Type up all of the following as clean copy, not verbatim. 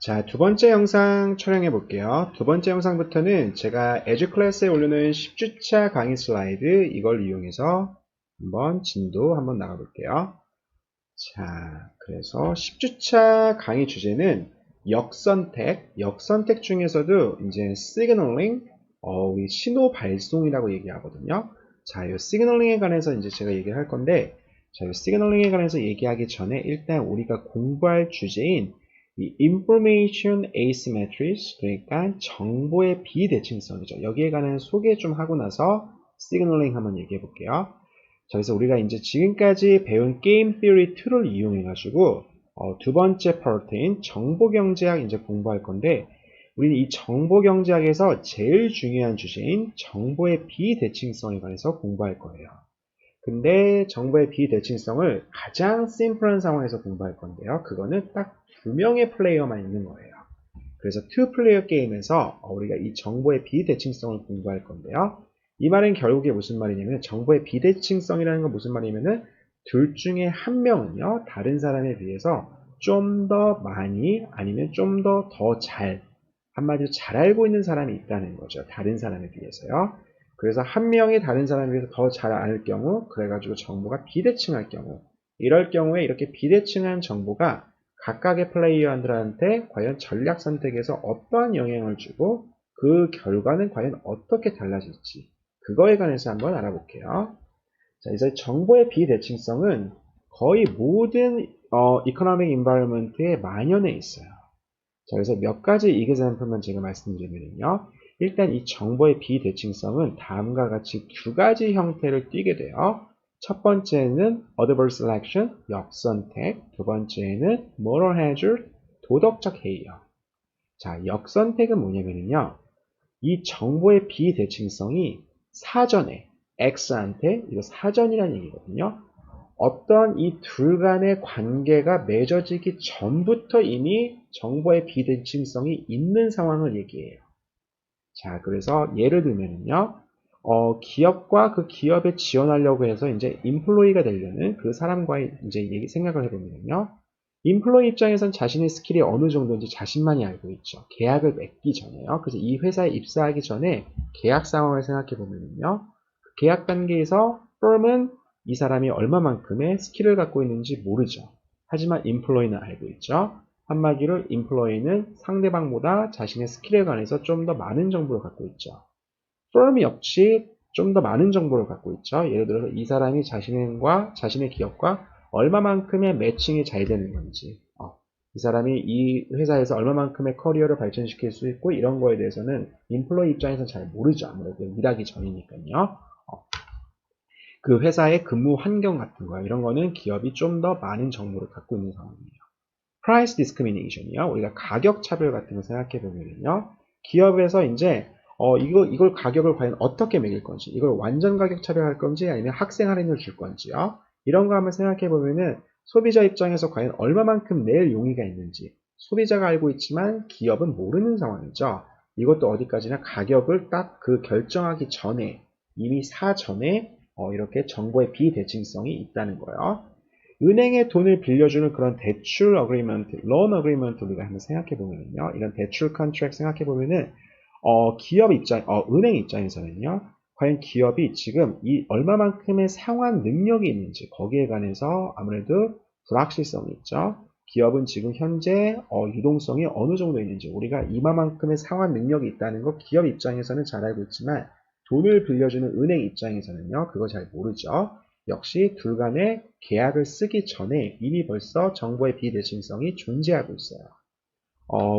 자, 두 번째 영상 촬영해 볼게요. 두 번째 영상부터는 제가 에듀 클래스에 올려놓은 10주차 강의 슬라이드 이걸 이용해서 한번 진도 한번 나가 볼게요. 자, 그래서 10주차 강의 주제는 역선택 중에서도 이제 시그널링, 우리 신호 발송이라고 얘기하거든요. 자, 이 시그널링에 관해서 이제 제가 얘기를 할 건데, 자, 이 시그널링에 관해서 얘기하기 전에 일단 우리가 공부할 주제인 이 information asymmetries, 그러니까 정보의 비대칭성이죠. 여기에 관한 소개 좀 하고 나서 시그널링 한번 얘기해 볼게요. 자, 그래서 우리가 이제 지금까지 배운 게임 theory 2를 이용해 가지고 두 번째 파트인 정보경제학 이제 공부할 건데, 우리는 이 정보경제학에서 제일 중요한 주제인 정보의 비대칭성에 관해서 공부할 거예요. 근데 정보의 비대칭성을 가장 심플한 상황에서 공부할 건데요. 그거는 딱 두 명의 플레이어만 있는 거예요. 그래서 투 플레이어 게임에서 우리가 이 정보의 비대칭성을 공부할 건데요. 이 말은 결국에 무슨 말이냐면, 정보의 비대칭성이라는 건 무슨 말이냐면은 둘 중에 한 명은요, 다른 사람에 비해서 좀 더 많이 아니면 좀 더 잘, 한마디로 잘 알고 있는 사람이 있다는 거죠. 다른 사람에 비해서요. 그래서 한 명이 다른 사람에 비해서 더 잘 알 경우, 그래가지고 정보가 비대칭할 경우, 이럴 경우에 이렇게 비대칭한 정보가 각각의 플레이어들한테 과연 전략 선택에서 어떠한 영향을 주고 그 결과는 과연 어떻게 달라질지, 그거에 관해서 한번 알아볼게요. 자, 그래서 정보의 비대칭성은 거의 모든 이코노믹 인바이러먼트에 만연해 있어요. 자, 그래서 몇 가지 example만 제가 말씀드리면요. 일단 이 정보의 비대칭성은 다음과 같이 두 가지 형태를 띠게 돼요. 첫 번째는 adverse selection, 역선택. 두 번째는 moral hazard, 도덕적 해이요. 자, 역선택은 뭐냐면요. 이 정보의 비대칭성이 사전에, X한테, 이거 사전이라는 얘기거든요. 어떤 이 둘 간의 관계가 맺어지기 전부터 이미 정보의 비대칭성이 있는 상황을 얘기해요. 자, 그래서 예를 들면요. 기업과 그 기업에 지원하려고 해서 이제 인플로이가 되려는 그 사람과의 이제 생각을 해보면요. 인플로이 입장에선 자신의 스킬이 어느 정도인지 자신만이 알고 있죠. 계약을 맺기 전에요. 그래서 이 회사에 입사하기 전에 계약 상황을 생각해 보면요. 계약 단계에서 firm은 이 사람이 얼마만큼의 스킬을 갖고 있는지 모르죠. 하지만 인플로이는 알고 있죠. 한마디로 인플로이는 상대방보다 자신의 스킬에 관해서 좀 더 많은 정보를 갖고 있죠. firm 역시 좀 더 많은 정보를 갖고 있죠. 예를 들어서 이 사람이 자신의 기업과 얼마만큼의 매칭이 잘 되는 건지, 이 사람이 이 회사에서 얼마만큼의 커리어를 발전시킬 수 있고, 이런 거에 대해서는 인플로이 입장에서는 잘 모르죠. 아무래도 일하기 전이니까요. 그 회사의 근무 환경 같은 거야. 이런 거는 기업이 좀 더 많은 정보를 갖고 있는 상황이에요. price discrimination이요. 우리가 가격 차별 같은 거 생각해 보면요. 기업에서 이제 이걸 가격을 과연 어떻게 매길 건지, 이걸 완전 가격 차별할 건지 아니면 학생 할인을 줄 건지요. 이런 거 한번 생각해 보면은 소비자 입장에서 과연 얼마만큼 낼 용의가 있는지 소비자가 알고 있지만 기업은 모르는 상황이죠. 이것도 어디까지나 가격을 딱 그 결정하기 전에, 이미 사전에 이렇게 정보의 비대칭성이 있다는 거예요. 은행에 돈을 빌려주는 그런 대출 어그리먼트, 론 어그리먼트 우리가 한번 생각해 보면요. 이런 대출 컨트랙트 생각해 보면은 은행 입장에서는요. 과연 기업이 지금 이 얼마만큼의 상환 능력이 있는지, 거기에 관해서 아무래도 불확실성이 있죠. 기업은 지금 현재 유동성이 어느 정도 있는지, 우리가 이만큼의 상환 능력이 있다는 거 기업 입장에서는 잘 알고 있지만 돈을 빌려주는 은행 입장에서는요. 그거 잘 모르죠. 역시 둘 간의 계약을 쓰기 전에 이미 벌써 정보의 비대칭성이 존재하고 있어요.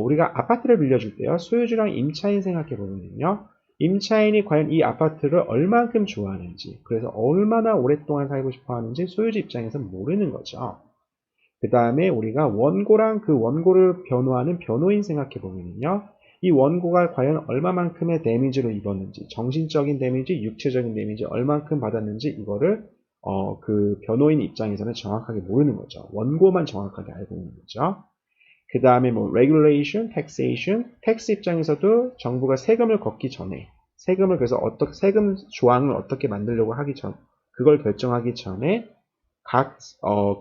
우리가 아파트를 빌려줄 때요. 소유주랑 임차인 생각해 보면요. 임차인이 과연 이 아파트를 얼만큼 좋아하는지, 그래서 얼마나 오랫동안 살고 싶어 하는지 소유주 입장에서는 모르는 거죠. 그 다음에 우리가 원고랑 그 원고를 변호하는 변호인 생각해 보면요. 이 원고가 과연 얼마만큼의 데미지를 입었는지, 정신적인 데미지, 육체적인 데미지 얼만큼 받았는지, 이거를 그 변호인 입장에서는 정확하게 모르는 거죠. 원고만 정확하게 알고 있는 거죠. 그 다음에 뭐 regulation, taxation, 텍스 입장에서도 정부가 세금을 걷기 전에, 세금을 그래서 세금 조항을 어떻게 만들려고 하기 전, 그걸 결정하기 전에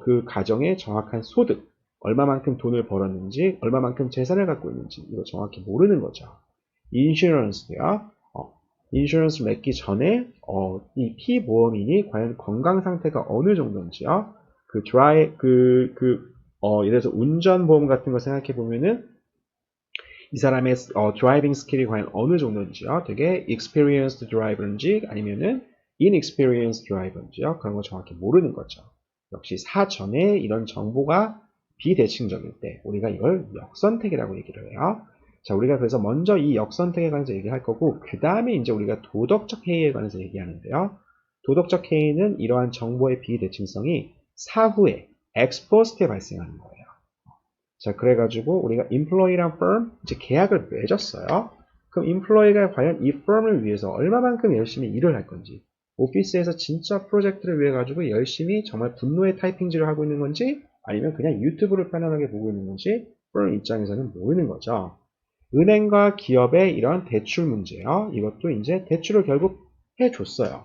그 가정의 정확한 소득, 얼마만큼 돈을 벌었는지, 얼마만큼 재산을 갖고 있는지 이거 정확히 모르는 거죠. 인슈런스도요. 인슈런스 맺기 전에 이 피보험인이 과연 건강 상태가 어느 정도인지요. 예를 들어서 운전보험 같은 거 생각해 보면은 이 사람의 드라이빙 스킬이 과연 어느 정도인지요. 되게 experienced driver인지 아니면은 inexperienced driver인지요. 그런 거 정확히 모르는 거죠. 역시 사전에 이런 정보가 비대칭적일 때 우리가 이걸 역선택이라고 얘기를 해요. 자, 우리가 그래서 먼저 이 역선택에 관해서 얘기할 거고 그 다음에 이제 우리가 도덕적 해이에 관해서 얘기하는데요. 도덕적 해이는 이러한 정보의 비대칭성이 사후에 엑스포스트에 발생하는 거예요. 자, 그래가지고 우리가 employee랑 firm 이제 계약을 맺었어요. 그럼 employee가 과연 이 firm을 위해서 얼마만큼 열심히 일을 할 건지, 오피스에서 진짜 프로젝트를 위해 가지고 열심히 정말 분노의 타이핑질을 하고 있는 건지, 아니면 그냥 유튜브를 편안하게 보고 있는 건지, firm 입장에서는 모르는 거죠. 은행과 기업의 이런 대출 문제요. 이것도 이제 대출을 결국 해줬어요.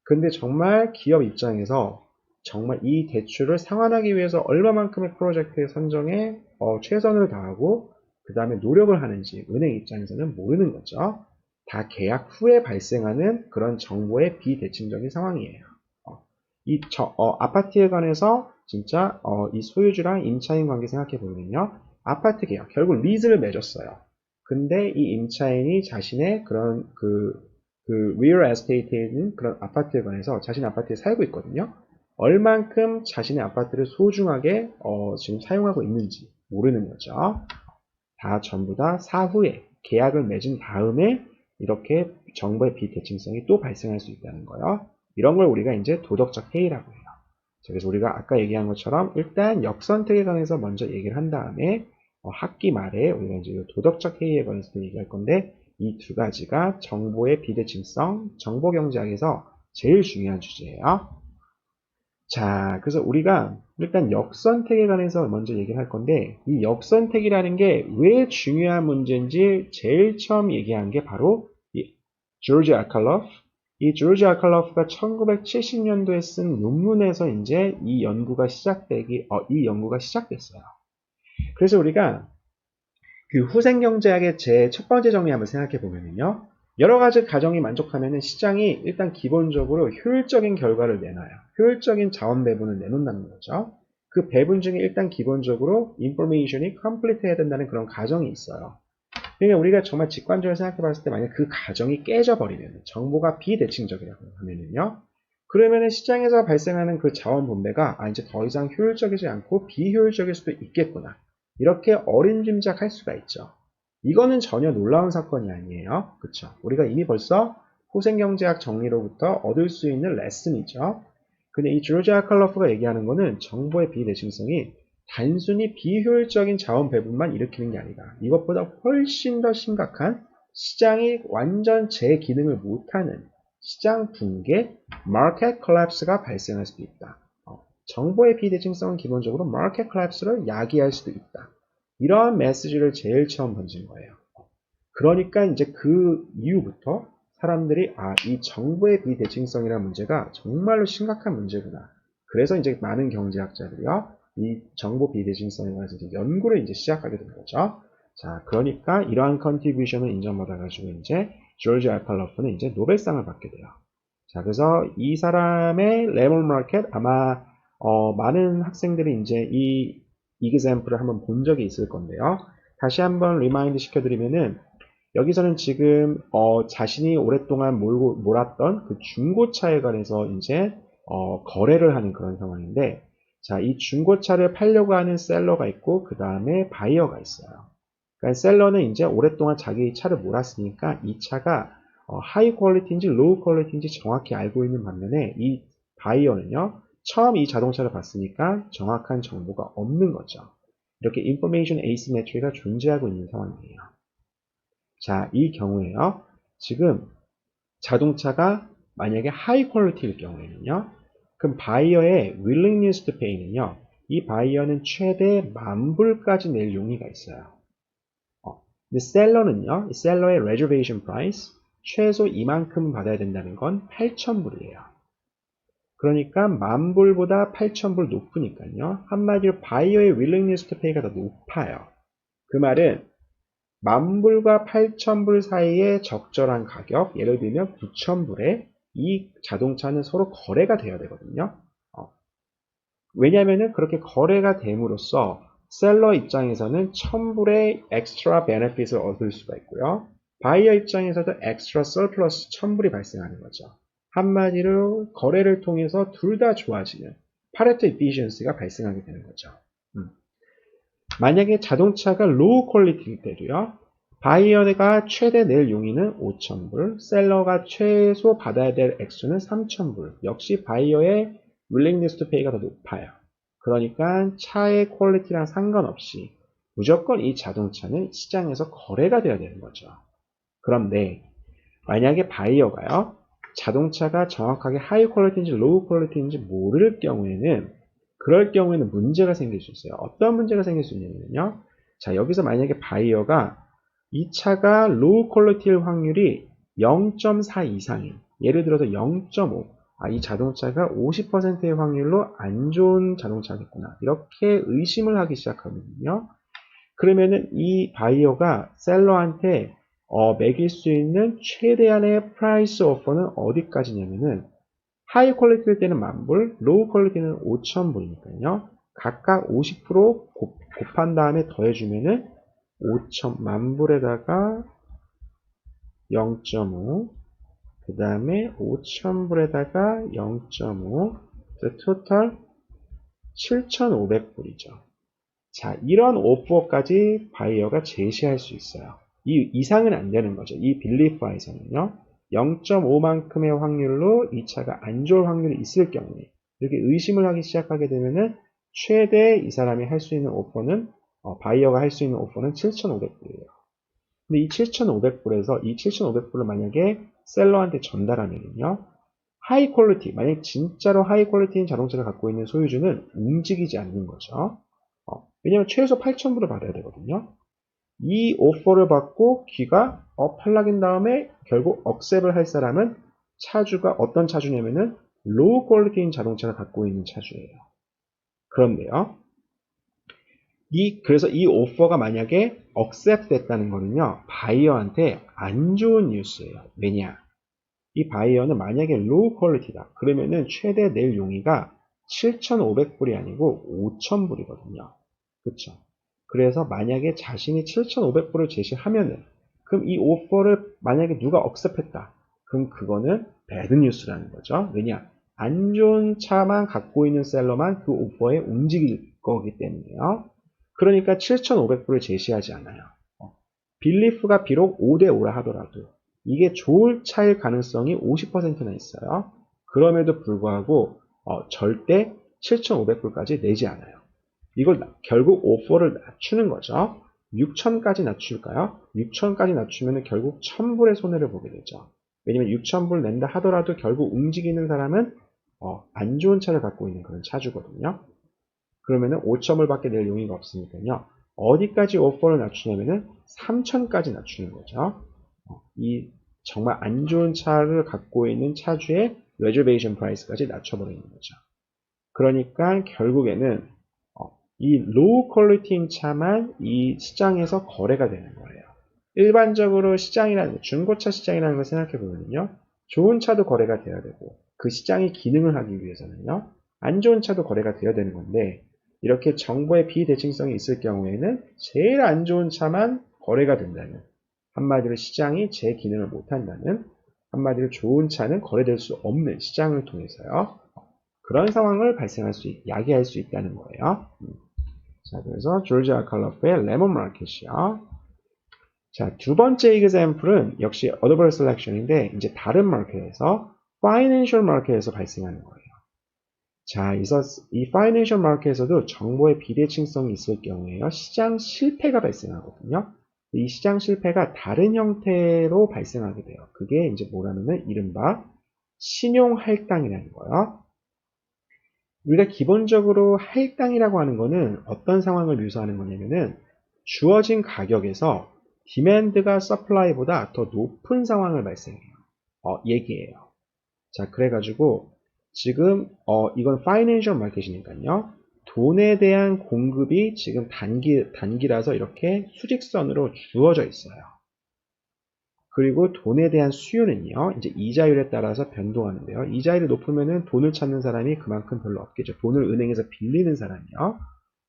근데 정말 기업 입장에서 정말 이 대출을 상환하기 위해서 얼마만큼의 프로젝트에 선정에 최선을 다하고 그 다음에 노력을 하는지 은행 입장에서는 모르는 거죠. 다 계약 후에 발생하는 그런 정보의 비대칭적인 상황이에요. 아파트에 관해서 진짜 이 소유주랑 임차인 관계 생각해 보면요. 아파트 계약, 결국 리즈를 맺었어요. 근데 이 임차인이 자신의 그런 리얼 에스테이트에 있는 그런 아파트에 관해서 자신의 아파트에 살고 있거든요. 얼만큼 자신의 아파트를 소중하게 지금 사용하고 있는지 모르는 거죠. 다 전부 다 사후에 계약을 맺은 다음에 이렇게 정보의 비대칭성이 또 발생할 수 있다는 거예요. 이런 걸 우리가 이제 도덕적 해이라고 해요. 그래서 우리가 아까 얘기한 것처럼 일단 역선택에 관해서 먼저 얘기를 한 다음에 학기 말에 우리가 이제 도덕적 해이에 관해서도 얘기할 건데 이 두 가지가 정보의 비대칭성, 정보경제학에서 제일 중요한 주제예요. 자, 그래서 우리가 일단 역선택에 관해서 먼저 얘기를 할 건데 이 역선택이라는 게 왜 중요한 문제인지 제일 처음 얘기한 게 바로 이 조지 아칼로프. 이 조지 아칼로프가 1970년도에 쓴 논문에서 이제 이 연구가 시작됐어요. 그래서 우리가 그 후생경제학의 제 첫 번째 정리 한번 생각해 보면요. 여러 가지 가정이 만족하면 시장이 일단 기본적으로 효율적인 결과를 내놔요. 효율적인 자원 배분을 내놓는다는 거죠. 그 배분 중에 일단 기본적으로 인포메이션이 컴플리트 해야 된다는 그런 가정이 있어요. 그러니까 우리가 정말 직관적으로 생각해 봤을 때 만약 그 가정이 깨져버리면 정보가 비대칭적이라고 하면은요. 그러면은 시장에서 발생하는 그 자원 분배가 이제 더 이상 효율적이지 않고 비효율적일 수도 있겠구나. 이렇게 어림짐작할 수가 있죠. 이거는 전혀 놀라운 사건이 아니에요. 그쵸? 우리가 이미 벌써 후생경제학 정리로부터 얻을 수 있는 레슨이죠. 근데 이 조지아 칼러프가 얘기하는 거는 정보의 비대칭성이 단순히 비효율적인 자원 배분만 일으키는 게 아니다. 이것보다 훨씬 더 심각한 시장이 완전 제 기능을 못하는 시장 붕괴, 마켓 콜랩스가 발생할 수도 있다. 정보의 비대칭성은 기본적으로 마켓 콜랩스를 야기할 수도 있다. 이러한 메시지를 제일 처음 던진 거예요. 그러니까 이제 그 이후부터 사람들이 이 정보의 비대칭성이라는 문제가 정말로 심각한 문제구나. 그래서 이제 많은 경제학자들이요, 이 정보 비대칭성에 관해서 이제 연구를 이제 시작하게 된 거죠. 자, 그러니까 이러한 컨트리뷰션을 인정받아가지고 이제 조지 아칼로프는 이제 노벨상을 받게 돼요. 자, 그래서 이 사람의 레몬 마켓 아마 많은 학생들이 이제 이 이그젬플을 한번 본 적이 있을 건데요. 다시 한번 리마인드 시켜드리면은 여기서는 지금 자신이 오랫동안 몰았던 그 중고차에 관해서 이제 거래를 하는 그런 상황인데, 자, 이 중고차를 팔려고 하는 셀러가 있고 그 다음에 바이어가 있어요. 그러니까 셀러는 이제 오랫동안 자기 차를 몰았으니까 이 차가 하이 퀄리티인지 로우 퀄리티인지 정확히 알고 있는 반면에 이 바이어는요, 처음 이 자동차를 봤으니까 정확한 정보가 없는 거죠. 이렇게 인포메이션 에이시메트리가 존재하고 있는 상황이에요. 자, 이 경우에요. 지금 자동차가 만약에 하이 퀄리티일 경우에는요. 그럼 바이어의 willingness to pay는요. 이 바이어는 최대 10,000불까지 낼 용의가 있어요. 근데 셀러는요. 이 셀러의 reservation price 최소 이만큼 받아야 된다는 건 8,000불이에요. 그러니까 10,000불보다 8,000불 높으니까요. 한마디로 바이어의 willingness to pay가 더 높아요. 그 말은 10,000불과 8,000불 사이의 적절한 가격, 예를 들면 9,000불에 이 자동차는 서로 거래가 돼야 되거든요. 왜냐하면 그렇게 거래가 됨으로써 셀러 입장에서는 1,000불의 엑스트라 베네핏을 얻을 수가 있고요. 바이어 입장에서도 엑스트라 서플러스 1,000불이 발생하는 거죠. 한마디로 거래를 통해서 둘 다 좋아지는 파레토 이피션시가 발생하게 되는 거죠. 만약에 자동차가 로우 퀄리티일 때도요. 바이어가 최대 낼 용의는 5,000불, 셀러가 최소 받아야 될 액수는 3,000불. 역시 바이어의 willingness to pay가 더 높아요. 그러니까 차의 퀄리티랑 상관없이 무조건 이 자동차는 시장에서 거래가 돼야 되는 거죠. 그런데 만약에 바이어가요. 자동차가 정확하게 하이 퀄리티인지 로우 퀄리티인지 모를 경우에는 그럴 경우에는 문제가 생길 수 있어요. 어떤 문제가 생길 수 있냐면요. 자, 여기서 만약에 바이어가 이 차가 로우 퀄리티일 확률이 0.4 이상인, 예를 들어서 0.5, 이 자동차가 50%의 확률로 안 좋은 자동차겠구나. 이렇게 의심을 하기 시작하거든요. 그러면은 이 바이어가 셀러한테 매길 수 있는 최대한의 프라이스 오퍼는 어디까지냐면은 하이 퀄리티일 때는 10,000불, 로우 퀄리티는 5,000불이니까요. 각각 50% 곱한 다음에 더해주면은 10,000불에다가 0.5, 그 다음에 5,000불에다가 0.5, 토탈 7,500불이죠. 자, 이런 오퍼까지 바이어가 제시할 수 있어요. 이 이상은 안 되는 거죠. 이 빌리프에서는요. 0.5만큼의 확률로 이 차가 안 좋을 확률이 있을 경우에 이렇게 의심을 하기 시작하게 되면은 최대 이 사람이 할 수 있는 오퍼는 바이어가 할 수 있는 오퍼는 7,500불이에요. 근데 이 7,500불에서 이 7,500불을 만약에 셀러한테 전달하면요. 하이 퀄리티, 만약 진짜로 하이 퀄리티인 자동차를 갖고 있는 소유주는 움직이지 않는 거죠. 왜냐면 최소 8,000불을 받아야 되거든요. 이 오퍼를 받고 귀가 팔락인 다음에 결국 억셉을 할 사람은 차주가 어떤 차주냐면은 로우 퀄리티인 자동차를 갖고 있는 차주예요. 그런데요. 그래서 이 오퍼가 만약에 억셉 됐다는 거는요. 바이어한테 안 좋은 뉴스예요. 왜냐? 이 바이어는 만약에 로우 퀄리티다. 그러면은 최대 낼 용의가 7,500불이 아니고 5,000불이거든요. 그쵸? 그래서 만약에 자신이 7,500불을 제시하면은 그럼 이 오퍼를 만약에 누가 억셉했다. 그럼 그거는 배드 뉴스라는 거죠. 왜냐? 안 좋은 차만 갖고 있는 셀러만 그 오퍼에 움직일 거기 때문에요. 그러니까 7,500불을 제시하지 않아요. 빌리프가 비록 5대5라 하더라도 이게 좋을 차일 가능성이 50%나 있어요. 그럼에도 불구하고 절대 7,500불까지 내지 않아요. 이걸 결국 오퍼를 낮추는 거죠. 6,000까지 낮출까요? 6,000까지 낮추면 결국 1,000불의 손해를 보게 되죠. 왜냐면 6,000불 낸다 하더라도 결국 움직이는 사람은 안 좋은 차를 갖고 있는 그런 차주거든요. 그러면은 5,000불밖에 낼 용의가 없으니까요. 어디까지 오퍼를 낮추냐면은 3,000까지 낮추는 거죠. 이 정말 안 좋은 차를 갖고 있는 차주의 레저베이션 프라이스까지 낮춰버리는 거죠. 그러니까 결국에는 이 로우 퀄리티인 차만 이 시장에서 거래가 되는 거예요. 일반적으로 시장이라는 중고차 시장이라는 걸 생각해 보면요. 좋은 차도 거래가 돼야 되고 그 시장이 기능을 하기 위해서는요. 안 좋은 차도 거래가 돼야 되는 건데 이렇게 정보의 비대칭성이 있을 경우에는 제일 안 좋은 차만 거래가 된다는, 한마디로 시장이 제 기능을 못한다는, 한마디로 좋은 차는 거래될 수 없는 시장을 통해서요. 그런 상황을 야기할 수 있다는 거예요. 자, 그래서 조지아 칼러프의 레몬 마켓이요. 자, 두 번째 example은 역시 audible selection인데 이제 다른 마켓에서 financial 마켓에서 발생하는 거예요. 자, 이 파이낸셜 마켓에서도 정보의 비대칭성이 있을 경우에요. 시장 실패가 발생하거든요. 이 시장 실패가 다른 형태로 발생하게 돼요. 그게 이제 뭐라면은 이른바 신용 할당이라는 거예요. 우리가 기본적으로 할당이라고 하는 거는 어떤 상황을 묘사하는 거냐면은 주어진 가격에서 디맨드가 서플라이보다 더 높은 상황을 얘기해요. 자, 그래가지고 지금 이건 파이낸셜 마켓이니까요. 돈에 대한 공급이 지금 단기라서 이렇게 수직선으로 주어져 있어요. 그리고 돈에 대한 수요는요, 이제 이자율에 따라서 변동하는데요. 이자율이 높으면은 돈을 찾는 사람이 그만큼 별로 없겠죠. 돈을 은행에서 빌리는 사람이요.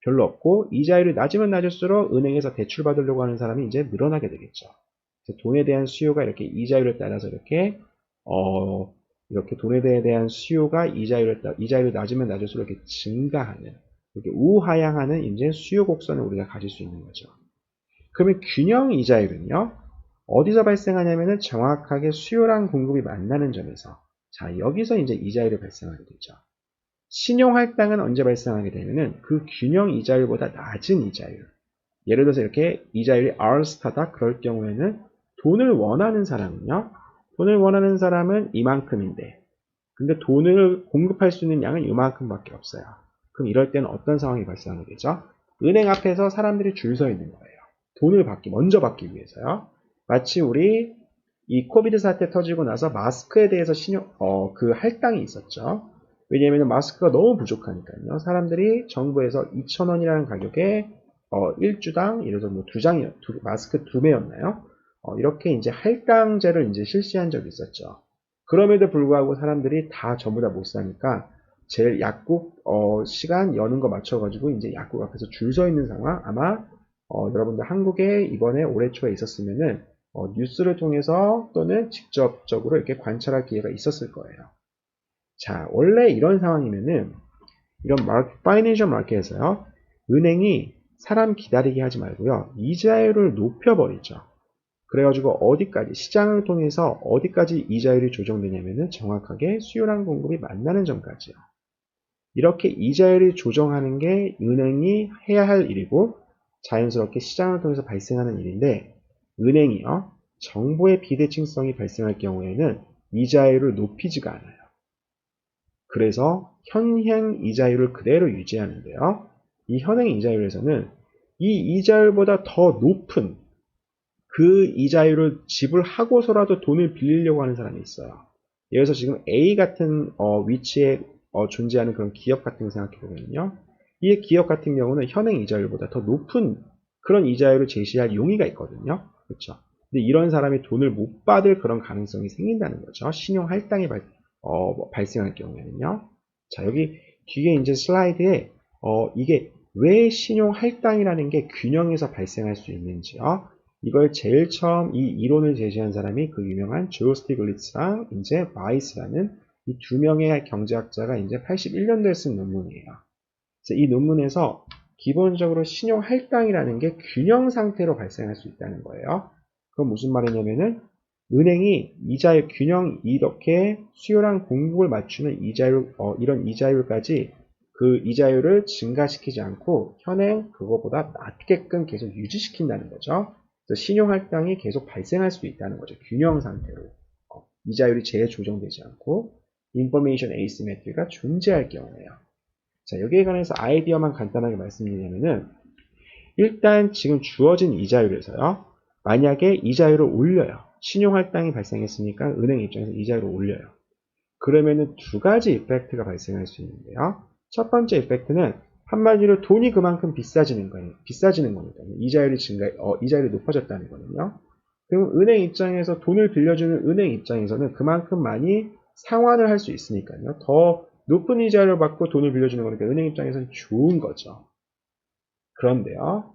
별로 없고, 이자율이 낮으면 낮을수록 은행에서 대출 받으려고 하는 사람이 이제 늘어나게 되겠죠. 그래서 돈에 대한 수요가 이렇게 이자율에 따라서 이렇게 돈에 대한 수요가 이자율이 낮으면 낮을수록 이렇게 증가하는, 이렇게 우하향하는 이제 수요 곡선을 우리가 가질 수 있는 거죠. 그러면 균형 이자율은요, 어디서 발생하냐면은 정확하게 수요랑 공급이 만나는 점에서, 자, 여기서 이제 이자율이 발생하게 되죠. 신용 할당은 언제 발생하게 되면은 그 균형 이자율보다 낮은 이자율. 예를 들어서 이렇게 이자율이 R스타다. 그럴 경우에는 돈을 원하는 사람은 이만큼인데, 근데 돈을 공급할 수 있는 양은 이만큼밖에 없어요. 그럼 이럴 때는 어떤 상황이 발생하게 되죠? 은행 앞에서 사람들이 줄 서 있는 거예요. 돈을 먼저 받기 위해서요. 마치 우리 이 코비드 사태 터지고 나서 마스크에 대해서 그 할당이 있었죠. 왜냐하면 마스크가 너무 부족하니까요. 사람들이 정부에서 2,000원이라는 가격에 1주당 예를 들어서 뭐 마스크 2매였나요? 이렇게 이제 할당제를 이제 실시한 적이 있었죠. 그럼에도 불구하고 사람들이 다 전부 다 못 사니까 제일 약국 시간 여는 거 맞춰가지고 이제 약국 앞에서 줄 서 있는 상황. 아마 여러분들 한국에 이번에 올해 초에 있었으면은 뉴스를 통해서 또는 직접적으로 이렇게 관찰할 기회가 있었을 거예요. 자, 원래 이런 상황이면은 이런 파이낸셜 마켓에서요, 은행이 사람 기다리게 하지 말고요, 이자율을 높여버리죠. 그래가지고 시장을 통해서 어디까지 이자율이 조정되냐면은 정확하게 수요랑 공급이 만나는 점까지요. 이렇게 이자율이 조정하는 게 은행이 해야 할 일이고 자연스럽게 시장을 통해서 발생하는 일인데, 은행이요, 정보의 비대칭성이 발생할 경우에는 이자율을 높이지가 않아요. 그래서 현행 이자율을 그대로 유지하는데요. 이 현행 이자율에서는 이 이자율보다 더 높은 그 이자율을 지불하고서라도 돈을 빌리려고 하는 사람이 있어요. 예를 들어서 지금 A 같은 위치에 존재하는 그런 기업 같은 거 생각해 보면요. 이 기업 같은 경우는 현행 이자율보다 더 높은 그런 이자율을 제시할 용의가 있거든요. 그렇죠? 근데 이런 사람이 돈을 못 받을 그런 가능성이 생긴다는 거죠. 신용 할당이 발생할 경우에는요. 자, 여기 뒤에 이제 슬라이드에 이게 왜 신용 할당이라는 게 균형에서 발생할 수 있는지요. 이걸 제일 처음 이 이론을 제시한 사람이 그 유명한 조 스티글리츠랑 이제 바이스라는 이 두 명의 경제학자가 이제 81년도에 쓴 논문이에요. 그래서 이 논문에서 기본적으로 신용 할당이라는 게 균형 상태로 발생할 수 있다는 거예요. 그건 무슨 말이냐면은 은행이 균형 이렇게 수요랑 공급을 맞추는 이런 이자율까지 그 이자율을 증가시키지 않고 현행 그거보다 낮게끔 계속 유지시킨다는 거죠. 그래서 신용할당이 계속 발생할 수 있다는 거죠. 균형 상태로. 이자율이 재조정되지 않고 인포메이션 에이시메트리가 존재할 경우에요. 자, 여기에 관해서 아이디어만 간단하게 말씀드리면은 일단 지금 주어진 이자율에서요. 만약에 이자율을 올려요. 신용할당이 발생했으니까 은행 입장에서 이자율을 올려요. 그러면은 두 가지 이펙트가 발생할 수 있는데요. 첫 번째 이펙트는 한마디로 돈이 그만큼 비싸지는 거니까요. 이자율이 높아졌다는 거는요. 그럼 은행 입장에서 돈을 빌려주는 은행 입장에서는 그만큼 많이 상환을 할 수 있으니까요. 더 높은 이자를 받고 돈을 빌려주는 거니까 은행 입장에서는 좋은 거죠. 그런데요.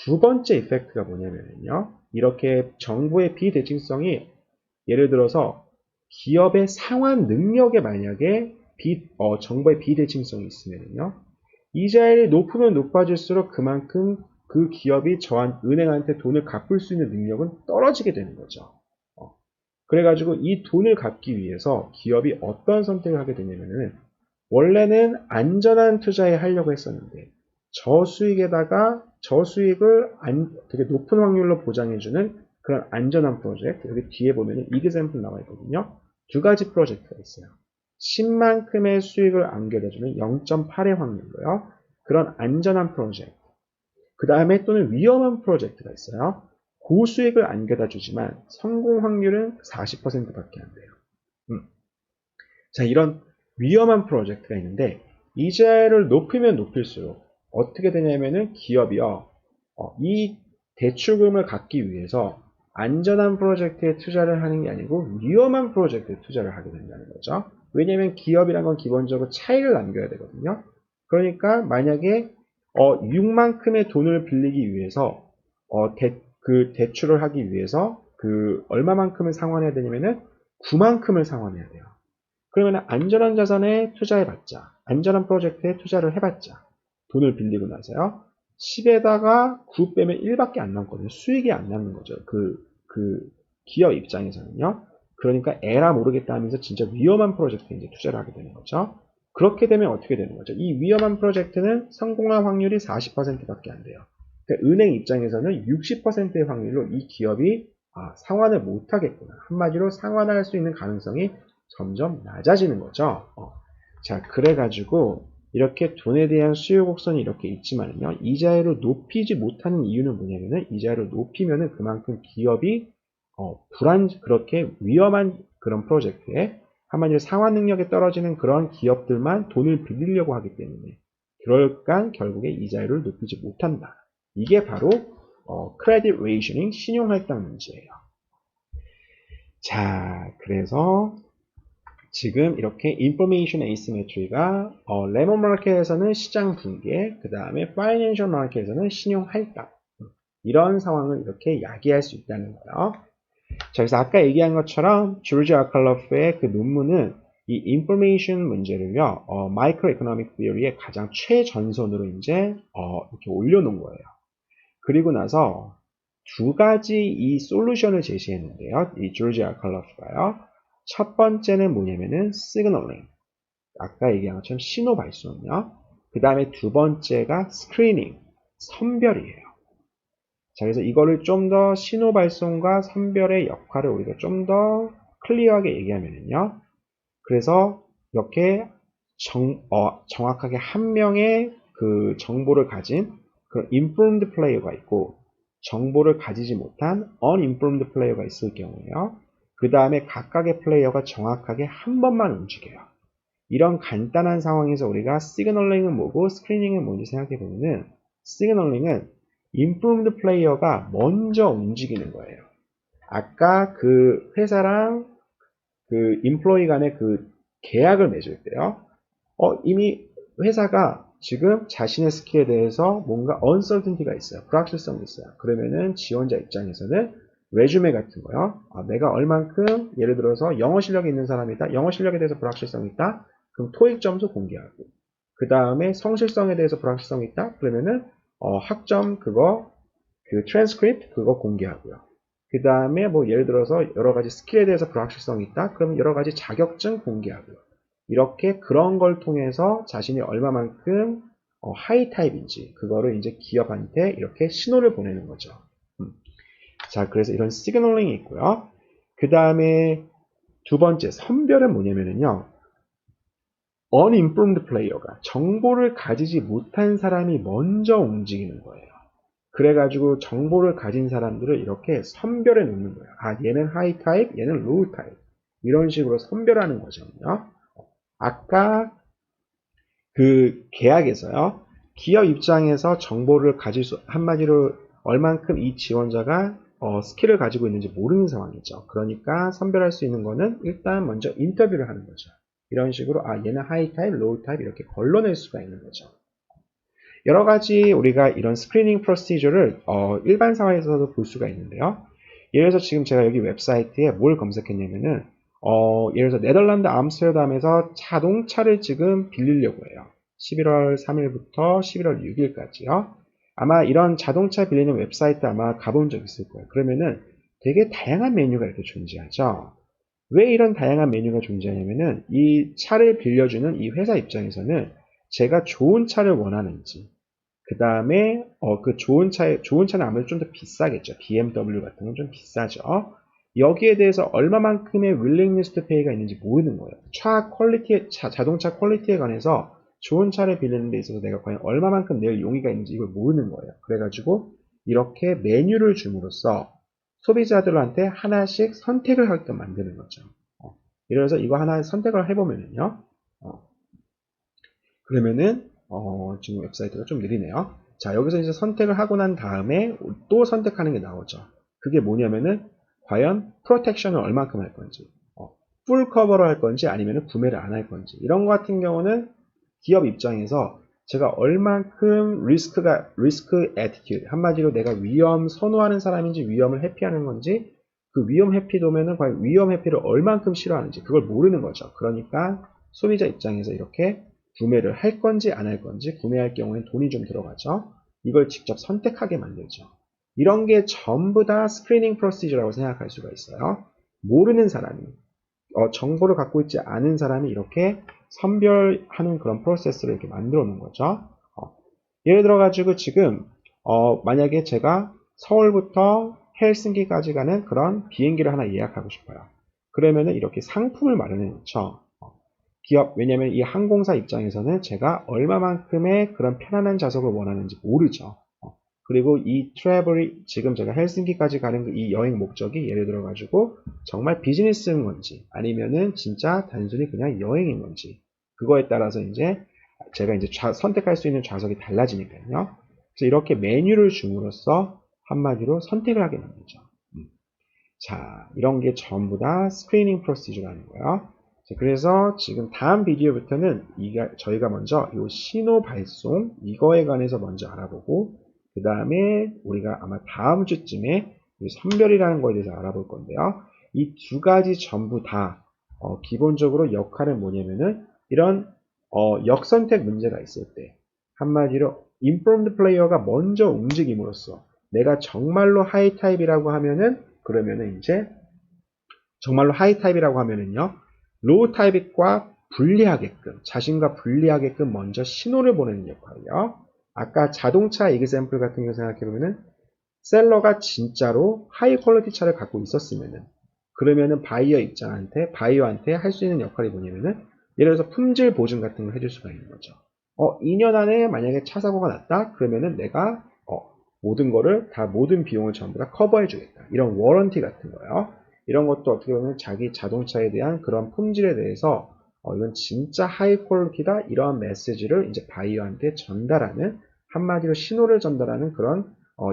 두 번째 이펙트가 뭐냐면요. 이렇게 정부의 비대칭성이 예를 들어서 기업의 상환 능력에 만약에 정부의 비대칭성이 있으면요. 이자율이 높으면 높아질수록 그만큼 그 기업이 은행한테 돈을 갚을 수 있는 능력은 떨어지게 되는 거죠. 그래가지고 이 돈을 갚기 위해서 기업이 어떤 선택을 하게 되냐면은 원래는 안전한 투자에 하려고 했었는데 저수익을 되게 높은 확률로 보장해주는 그런 안전한 프로젝트, 여기 뒤에 보면은 이그샘플 나와 있거든요. 두 가지 프로젝트가 있어요. 10만큼의 수익을 안겨다주는 0.8의 확률로요. 그런 안전한 프로젝트. 그 다음에 또는 위험한 프로젝트가 있어요. 고수익을 안겨다 주지만 성공 확률은 40%밖에 안 돼요. 자, 이런 위험한 프로젝트가 있는데 이자율을 높이면 높일수록 어떻게 되냐면은 기업이요. 이 대출금을 갚기 위해서 안전한 프로젝트에 투자를 하는 게 아니고 위험한 프로젝트에 투자를 하게 된다는 거죠. 왜냐하면 기업이란 건 기본적으로 차익을 남겨야 되거든요. 그러니까 만약에 6만큼의 돈을 빌리기 위해서 그 대출을 하기 위해서 그 얼마만큼을 상환해야 되냐면은 9만큼을 상환해야 돼요. 그러면 안전한 자산에 투자해봤자, 안전한 프로젝트에 투자를 해봤자, 돈을 빌리고 나서요. 10에다가 9 빼면 1밖에 안 남거든요. 수익이 안 남는 거죠. 그 기업 입장에서는요. 그러니까 에라 모르겠다 하면서 진짜 위험한 프로젝트에 이제 투자를 하게 되는 거죠. 그렇게 되면 어떻게 되는 거죠? 이 위험한 프로젝트는 성공할 확률이 40%밖에 안 돼요. 그러니까 은행 입장에서는 60%의 확률로 이 기업이 상환을 못 하겠구나. 한마디로 상환할 수 있는 가능성이 점점 낮아지는 거죠. 자, 그래가지고 이렇게 돈에 대한 수요 곡선이 이렇게 있지만요. 이자율을 높이지 못하는 이유는 뭐냐면은 이자율을 높이면은 그만큼 기업이 그렇게 위험한 그런 프로젝트에 한마디로 상환 능력이 떨어지는 그런 기업들만 돈을 빌리려고 하기 때문에 그러니까 결국에 이자율을 높이지 못한다. 이게 바로 크레딧 레이셔닝 신용할당 문제예요. 자, 그래서 지금 이렇게 인포메이션 에이시메트리가 레몬 마켓에서는 시장 붕괴, 그 다음에 파이낸셜 마켓에서는 신용 할당 이런 상황을 이렇게 야기할 수 있다는 거예요. 자, 그래서 아까 얘기한 것처럼 조지 아칼러프의 그 논문은 이 인포메이션 문제를요, 마이크로 이코노믹 티어리의 가장 최전선으로 이제 이렇게 올려놓은 거예요. 그리고 나서 두 가지 이 솔루션을 제시했는데요. 이 조지 아칼러프가요. 첫 번째는 뭐냐면은 시그널링. 아까 얘기한 것처럼 신호 발송이요. 그 다음에 두 번째가 스크리닝, 선별이에요. 자, 그래서 이거를 좀 더 신호 발송과 선별의 역할을 우리가 좀 더 클리어하게 얘기하면요. 그래서 이렇게 정확하게 한 명의 그 정보를 가진 그 informed 플레이어가 있고 정보를 가지지 못한 uninformed 플레이어가 있을 경우에요. 그 다음에 각각의 플레이어가 정확하게 한 번만 움직여요. 이런 간단한 상황에서 우리가 시그널링은 뭐고 스크리닝은 뭔지 생각해 보면은 시그널링은 informed 플레이어가 먼저 움직이는 거예요. 아까 그 회사랑 그 인플로이 간의 그 계약을 맺을 때요. 이미 회사가 지금 자신의 스킬에 대해서 뭔가 uncertainty가 있어요. 불확실성이 있어요. 그러면은 지원자 입장에서는 레주메 같은 거요. 내가 얼만큼 예를 들어서 영어 실력이 있는 사람이다. 영어 실력에 대해서 불확실성이 있다. 그럼 토익 점수 공개하고 그 다음에 성실성에 대해서 불확실성이 있다. 그러면은 학점 그거 그 트랜스크립트 그거 공개하고요. 그 다음에 뭐 예를 들어서 여러 가지 스킬에 대해서 불확실성이 있다. 그러면 여러 가지 자격증 공개하고요. 이렇게 그런 걸 통해서 자신이 얼마만큼 하이 타입인지 그거를 이제 기업한테 이렇게 신호를 보내는 거죠. 자, 그래서 이런 시그널링이 있고요. 그 다음에 두 번째 선별은 뭐냐면요. uninformed player가 정보를 가지지 못한 사람이 먼저 움직이는 거예요. 그래가지고 정보를 가진 사람들을 이렇게 선별해 놓는 거예요. 얘는 하이 타입, 얘는 로우 타입. 이런 식으로 선별하는 거거든요. 아까 그 계약에서요. 기업 입장에서 정보를 가질 수, 한마디로 얼만큼 이 지원자가 스킬을 가지고 있는지 모르는 상황이죠. 그러니까 선별할 수 있는 거는 일단 먼저 인터뷰를 하는 거죠. 이런 식으로 얘는 하이 타입, 로우 타입 이렇게 걸러낼 수가 있는 거죠. 여러 가지 우리가 이런 스크리닝 프로시저를 일반 상황에서도 볼 수가 있는데요. 예를 들어서 지금 제가 여기 웹사이트에 뭘 검색했냐면은 예를 들어서 네덜란드 암스테르담에서 자동차를 지금 빌리려고 해요. 11월 3일부터 11월 6일까지요. 아마 이런 자동차 빌리는 웹사이트 아마 가본 적 있을 거예요. 그러면은 되게 다양한 메뉴가 이렇게 존재하죠. 왜 이런 다양한 메뉴가 존재하냐면은 이 차를 빌려주는 이 회사 입장에서는 제가 좋은 차를 원하는지 그 다음에 그 좋은 차는 아무래도 좀 더 비싸겠죠. BMW 같은 건 좀 비싸죠. 여기에 대해서 얼마만큼의 willingness to pay가 있는지 모르는 거예요. 자동차 퀄리티에 관해서 좋은 차를 빌리는 데 있어서 내가 과연 얼마만큼 낼 용의가 있는지 이걸 모르는 거예요. 그래가지고 이렇게 메뉴를 줌으로써 소비자들한테 하나씩 선택을 하게끔 만드는 거죠. 이래서 이거 하나 선택을 해보면요. 그러면은 지금 웹사이트가 좀 느리네요. 자, 여기서 이제 선택을 하고 난 다음에 또 선택하는 게 나오죠. 그게 뭐냐면은 과연 프로텍션을 얼만큼 할 건지, 풀 커버로 할 건지 아니면 구매를 안 할 건지. 이런 거 같은 경우는 기업 입장에서 제가 얼만큼 리스크 애티튜드, 한마디로 내가 위험 선호하는 사람인지 위험을 회피하는 건지, 그 위험 회피도면은 과연 위험 회피를 얼만큼 싫어하는지 그걸 모르는 거죠. 그러니까 소비자 입장에서 이렇게 구매를 할 건지 안 할 건지, 구매할 경우엔 돈이 좀 들어가죠. 이걸 직접 선택하게 만들죠. 이런 게 전부 다 스크리닝 프로시저라고 생각할 수가 있어요. 모르는 사람이, 정보를 갖고 있지 않은 사람이 이렇게 선별하는 그런 프로세스를 이렇게 만들어 놓은 거죠. 예를 들어 가지고 지금 만약에 제가 서울부터 헬싱키까지 가는 그런 비행기를 하나 예약하고 싶어요. 그러면은 이렇게 상품을 마련해 놓죠. 기업, 왜냐면 이 항공사 입장에서는 제가 얼마만큼의 그런 편안한 좌석을 원하는지 모르죠. 그리고 이 트래블이 지금 제가 헬싱키까지 가는 이 여행 목적이 예를 들어 가지고 정말 비즈니스인 건지 아니면은 진짜 단순히 그냥 여행인 건지 그거에 따라서 이제 제가 이제 선택할 수 있는 좌석이 달라지니까요. 그래서 이렇게 메뉴를 줌으로써 한마디로 선택을 하게 만들죠. 자, 이런 게 전부 다 스크리닝 프로시저라는 거예요. 자, 그래서 지금 다음 비디오부터는 저희가 먼저 이 신호 발송 이거에 관해서 먼저 알아보고 그 다음에 우리가 아마 다음 주쯤에 이 선별이라는 거에 대해서 알아볼 건데요. 이 두 가지 전부 다 기본적으로 역할은 뭐냐면은 이런 역선택 문제가 있을 때 한마디로 인포럼드 플레이어가 먼저 움직임으로써 내가 정말로 하이 타입이라고 하면은 그러면은 이제 정말로 하이 타입이라고 하면은요 로우 타입과 분리하게끔 자신과 분리하게끔 먼저 신호를 보내는 역할이요. 아까 자동차 에그샘플 같은 거 생각해보면은 셀러가 진짜로 하이 퀄리티 차를 갖고 있었으면은 그러면은 바이어한테 할 수 있는 역할이 뭐냐면은 예를 들어서 품질 보증 같은 걸 해줄 수가 있는 거죠. 2년 안에 만약에 차 사고가 났다 그러면은 내가 모든 비용을 전부 다 커버해 주겠다. 이런 워런티 같은 거요. 이런 것도 어떻게 보면 자기 자동차에 대한 그런 품질에 대해서 이건 진짜 하이 퀄리티다 이러한 메시지를 이제 바이어한테 전달하는 한마디로 신호를 전달하는 그런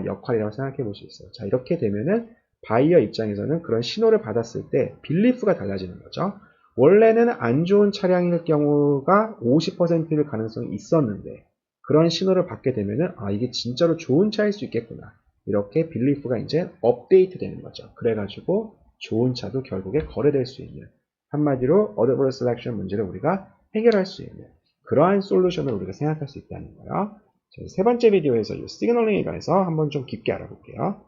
역할이라고 생각해 볼 수 있어요. 자, 이렇게 되면은 바이어 입장에서는 그런 신호를 받았을 때 빌리프가 달라지는 거죠. 원래는 안 좋은 차량일 경우가 50%일 가능성이 있었는데 그런 신호를 받게 되면은 이게 진짜로 좋은 차일 수 있겠구나. 이렇게 빌리프가 이제 업데이트 되는 거죠. 그래가지고 좋은 차도 결국에 거래될 수 있는 한마디로 어드버스 셀렉션 문제를 우리가 해결할 수 있는 그러한 솔루션을 우리가 생각할 수 있다는 거예요. 세 번째 비디오에서 이 시그널링에 관해서 한번 좀 깊게 알아볼게요.